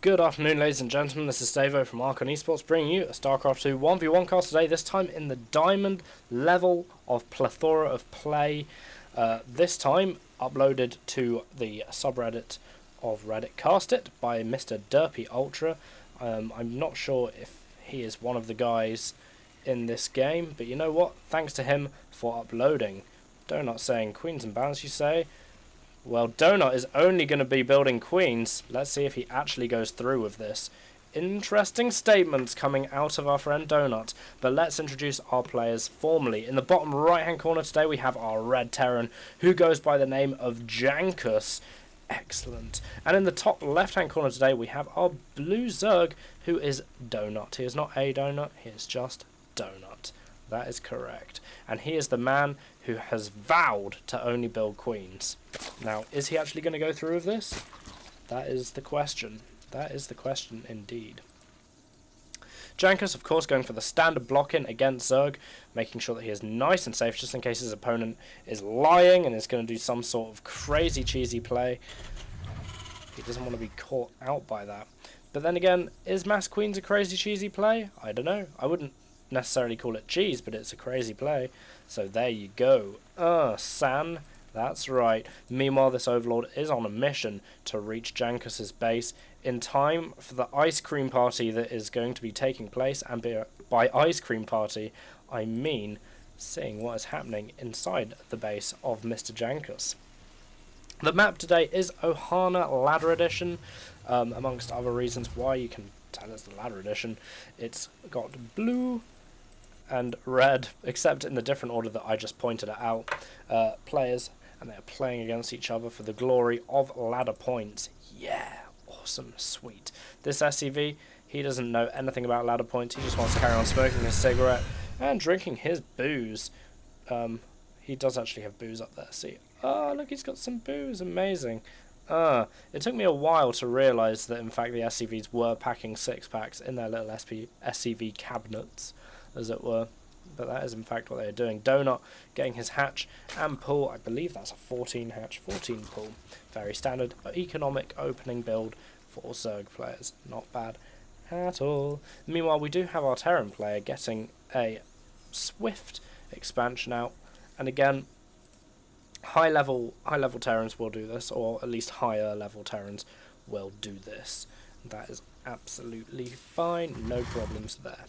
Good afternoon, ladies and gentlemen. This is Stavo from Esports, bringing you a Starcraft 2 1v1 cast today, this time in the Diamond level of Plethora of Play. This time uploaded to the subreddit of Reddit Cast It by Mr. Derpy Ultra. I'm not sure if he is one of the guys in this game, but you know what? Thanks to him for uploading. Donut saying, Queens and Balance, you say? Well, Donut is only going to be building queens. Let's see if he actually goes through with this. Interesting statements coming out of our friend Donut. But let's introduce our players formally. In the bottom right-hand corner today, we have our Red Terran, who goes by the name of Jankus. Excellent. And in the top left-hand corner today, we have our Blue Zerg, who is Donut. He is not a Donut, he is just Donut. That is correct. And he is the man who has vowed to only build queens. Now, is he actually going to go through with this? That is the question. That is the question indeed. Jankus, of course, going for the standard block-in against Zerg, making sure that he is nice and safe just in case his opponent is lying and is going to do some sort of crazy cheesy play. He doesn't want to be caught out by that. But then again, is Mass Queens a crazy cheesy play? I don't know. I wouldn't necessarily call it cheese, but it's a crazy play. So there you go. San. That's right. Meanwhile, this Overlord is on a mission to reach Jankus's base in time for the ice cream party that is going to be taking place. And by ice cream party, I mean seeing what is happening inside the base of Mr. Jankus. The map today is Ohana Ladder Edition, amongst other reasons why you can tell it's the Ladder Edition. It's got blue and red, except in the different order that I just pointed it out, players, and they are playing against each other for the glory of ladder points. Yeah, awesome, sweet. This SCV, he doesn't know anything about ladder points. He just wants to carry on smoking his cigarette and drinking his booze. He does actually have booze up there, see. Oh, look, he's got some booze, amazing. It took me a while to realise that, in fact, the SCVs were packing six-packs in their little SCV cabinets, as it were. But that is, in fact, what they are doing. Donut getting his hatch and pull. I believe that's a 14 hatch, 14 pull. Very standard, economic opening build for Zerg players. Not bad at all. Meanwhile, we do have our Terran player getting a swift expansion out. And again, high level Terrans will do this, or at least higher level Terrans will do this. That is absolutely fine, no problems there.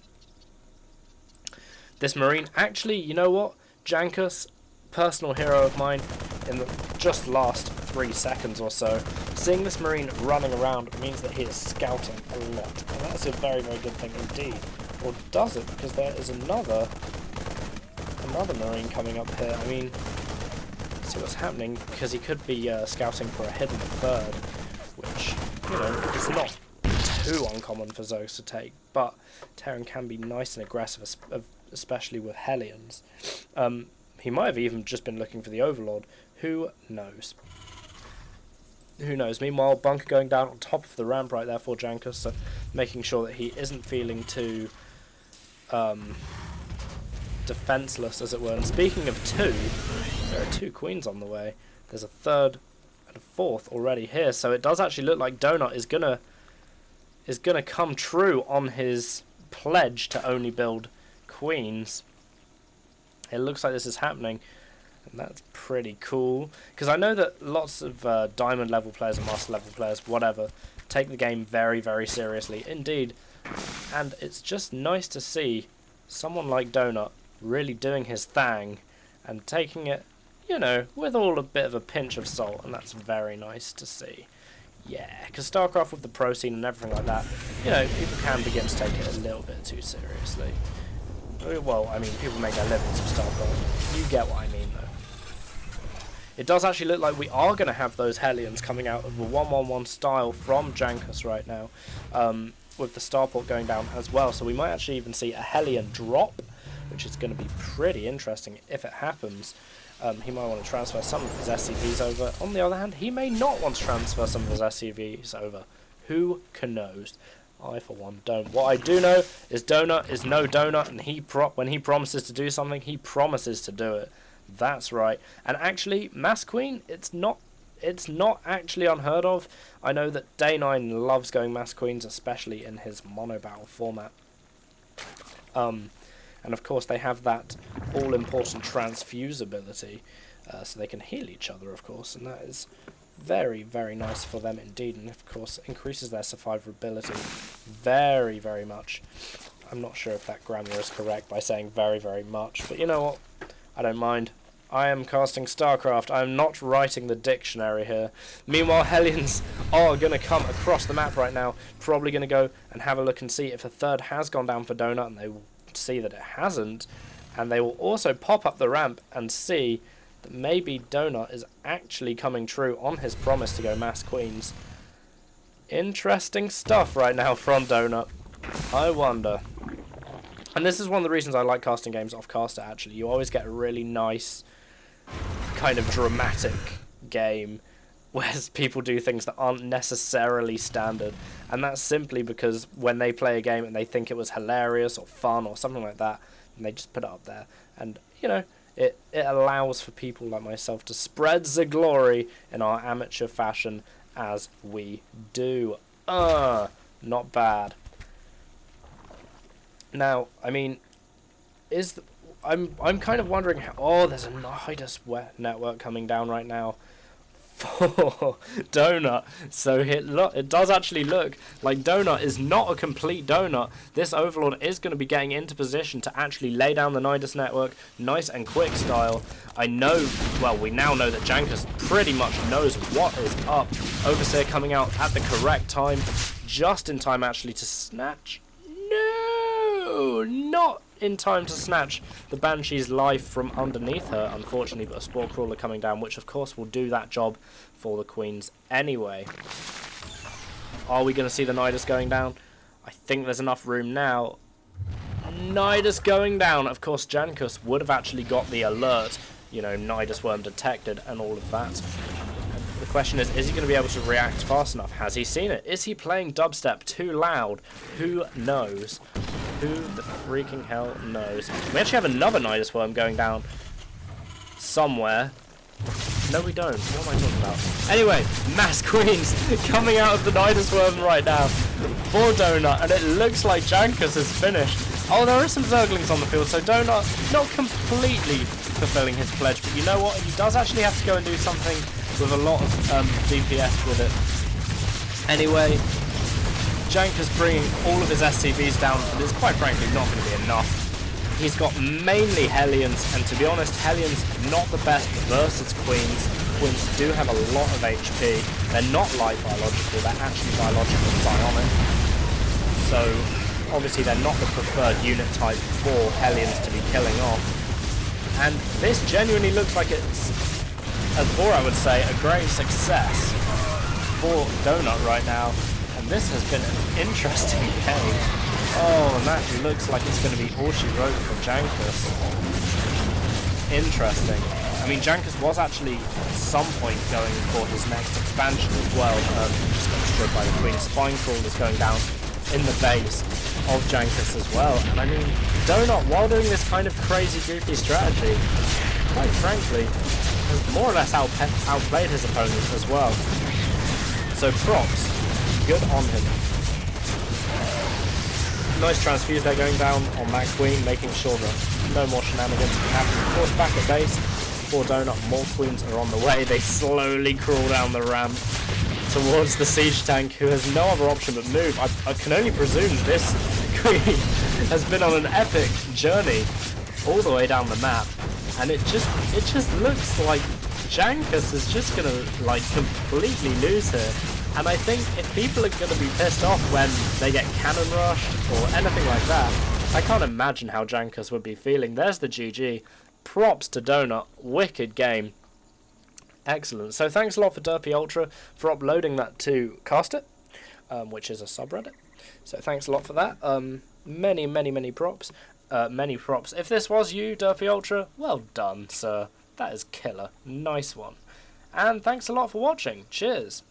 This Marine, actually, you know what? Jankus, personal hero of mine in the just last 3 seconds or so. Seeing this Marine running around means that he is scouting a lot. And that's a very, very good thing indeed. Or does it? Because there is another Marine coming up here. I mean, see what's happening, because he could be scouting for a hidden third, which, you know, is not too uncommon for Zergs to take, but Terran can be nice and aggressive, especially with Hellions. He might have even just been looking for the Overlord. Who knows? Who knows? Meanwhile, Bunker going down on top of the ramp right there for Jankus, so making sure that he isn't feeling too defenseless, as it were. And speaking of two, there are 2 queens on the way. There's a third and a fourth already here, so it does actually look like Donut is gonna come true on his pledge to only build queens. It looks like this is happening, and that's pretty cool, because I know that lots of diamond level players and master level players, whatever, take the game very, very seriously indeed, and it's just nice to see someone like Donut really doing his thing and taking it, you know, with all a bit of a pinch of salt, and that's very nice to see. Yeah, because Starcraft with the pro scene and everything like that, you know, people can begin to take it a little bit too seriously. Well, I mean, people make their livings of Starcraft. You get what I mean, though. It does actually look like we are going to have those Hellions coming out of the 1-1-1 style from Jankus right now, with the starport going down as well. So we might actually even see a Hellion drop, which is going to be pretty interesting if it happens. He might want to transfer some of his SCVs over. On the other hand, he may not want to transfer some of his SCVs over. Who can knows? I, for one, don't. What I do know is Donut is no Donut, and when he promises to do something, he promises to do it. That's right. And actually, Mass Queen, it's not it's not actually unheard of. I know that Day9 loves going Mass Queens, especially in his mono battle format. And of course they have that all-important transfuse ability, so they can heal each other, of course, and that is very, very nice for them indeed, and of course increases their survivability very, very much. I'm not sure if that grammar is correct by saying very, very much, but you know what? I don't mind. I am casting Starcraft. I am not writing the dictionary here. Meanwhile, Hellions are going to come across the map right now, probably going to go and have a look and see if a third has gone down for Donut, and they will see that it hasn't, and they will also pop up the ramp and see that maybe Donut is actually coming true on his promise to go Mass Queens. Interesting stuff right now from Donut. I wonder. And this is one of the reasons I like casting games off caster, actually. You always get a really nice, kind of dramatic game where people do things that aren't necessarily standard. And that's simply because when they play a game and they think it was hilarious or fun or something like that, and they just put it up there. And, you know, it allows for people like myself to spread the glory in our amateur fashion as we do. Not bad. Now, I mean, I'm kind of wondering how... Oh, there's a Nidus network coming down right now for Donut. So it does actually look like Donut is not a complete donut. This Overlord is going to be getting into position to actually lay down the Nidus network nice and quick style. I know, well, we now know that Jankus pretty much knows what is up. Overseer coming out at the correct time, just in time actually to snatch... No, not in time to snatch the Banshee's life from underneath her, unfortunately, but a Spore Crawler coming down, which of course will do that job for the Queens anyway. Are we going to see the Nidus going down? I think there's enough room now. Nidus going down. Of course, Jankus would have actually got the alert, you know, Nidus worm detected and all of that. The question is he going to be able to react fast enough? Has he seen it? Is he playing dubstep too loud? Who knows? Who the freaking hell knows? We actually have another Nidus worm going down somewhere. No, we don't. What am I talking about? Anyway, Mass Queens coming out of the Nidus worm right now for Donut, and it looks like Jankus is finished. Oh, there are some Zerglings on the field, so Donut not completely fulfilling his pledge, but you know what? He does actually have to go and do something with a lot of DPS with it. Anyway, Jankus bringing all of his SCVs down, and it's quite frankly not going to be enough. He's got mainly Hellions, and to be honest, Hellions not the best versus Queens. Queens do have a lot of HP. They're not light biological, they're actually biological psionic. So, obviously they're not the preferred unit type for Hellions to be killing off. And this genuinely looks like it's, as Borat would say, a great success for Donut right now. And this has been an interesting game. Oh, and that looks like it's going to be all she wrote for Jankus. Interesting. I mean, Jankus was actually at some point going for his next expansion as well. Just got destroyed by the Queen. Spine Crawl is going down in the base of Jankus as well. And I mean, Donut, while doing this kind of crazy, goofy strategy, quite frankly, has more or less outplayed his opponent as well. So props. Good on him. Nice transfuse there going down on that Queen, making sure that no more shenanigans can happen. Of course, back at base, for Donut, more Queens are on the way. They slowly crawl down the ramp towards the siege tank, who has no other option but move. I can only presume this Queen has been on an epic journey all the way down the map, and it just looks like Jankus is just gonna like completely lose here. And I think if people are going to be pissed off when they get cannon rushed or anything like that, I can't imagine how Jankus would be feeling. There's the GG. Props to Donut. Wicked game. Excellent. So thanks a lot for Derpy Ultra for uploading that to Cast It, which is a subreddit. So thanks a lot for that. Many props. Many props. If this was you, Derpy Ultra, well done, sir. That is killer. Nice one. And thanks a lot for watching. Cheers.